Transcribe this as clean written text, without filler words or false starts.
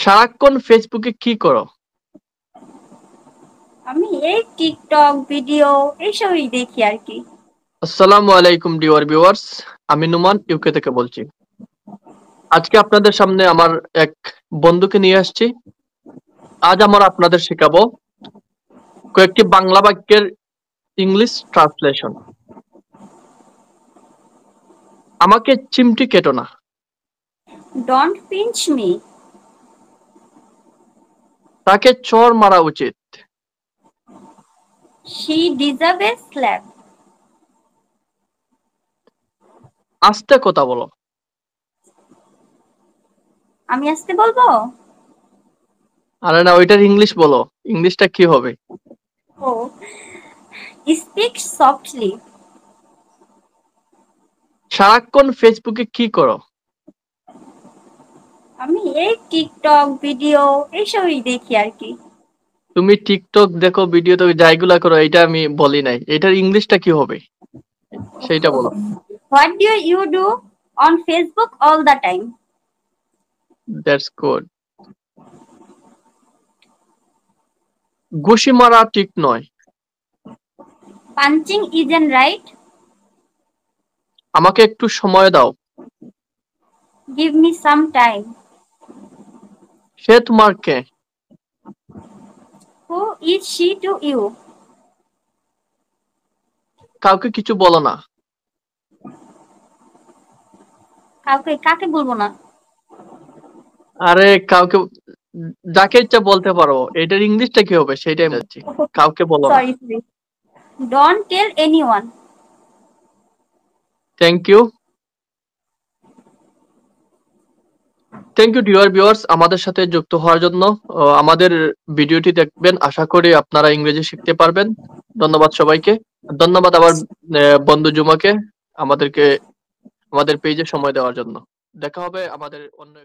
সারাক্ষণ ফেসবুকে কি করো? আমি এই টিকটক ভিডিও এইসবই দেখি আর কি। আসসালামু আলাইকুম ডিয়ার ভিউয়ার্স, আমি নুমান ইউকে থেকে বলছি। আজকে আপনাদের সামনে আমার এক বন্ধুকে নিয়ে আসছি। আজ আমরা আপনাদের শেখাবো কয়েকটি বাংলা বাক্যের ইংলিশ ট্রান্সলেশন। আমাকে চিমটি কেটো না। Don't pinch me. তাকে চড় মারা উচিত। She deserve A slap. আস্তে কথা বলো। আমি আসতে বলবো? আরে না, ওইটার ইংলিশ বলো। ইংলিশটা কি হবে? ও, স্পিক সফটলি। সারাক্ষণ ফেসবুকে কি করো? আমি এই টিকটক ভিডিও এইসবই দেখি আর কি। তুমি টিকটক দেখো, ভিডিও তো যাইগুলা করো, এটা আমি বলি নাই। এটার ইংলিশটা কি হবে সেইটা বলো। What do you do on Facebook all the time? That's good. ঘুষি মারা ঠিক নয়। Punching isn't right. আমাকে একটু সময় দাও। Give me some time. সে তোমার কে? Who is she to you? কাউকে কিছু বলো না। কাকে বলবো না? আরে কাউকে, যাকে ইচ্ছা বলতে পারো। এটার ইংলিশটা কি হবে সেটাই বলছি। কাউকে বলো না। Sorry sorry. Don't tell anyone. Thank you. Thank you dear viewers, আমাদের সাথে যুক্ত হওয়ার জন্য। আমাদের ভিডিওটি দেখবেন, আশা করি আপনারা ইংরেজি শিখতে পারবেন। ধন্যবাদ সবাইকে। ধন্যবাদ আমার বন্ধু জুমাকে আমাদের পেজে সময় দেওয়ার জন্য। দেখা হবে আমাদের অন্য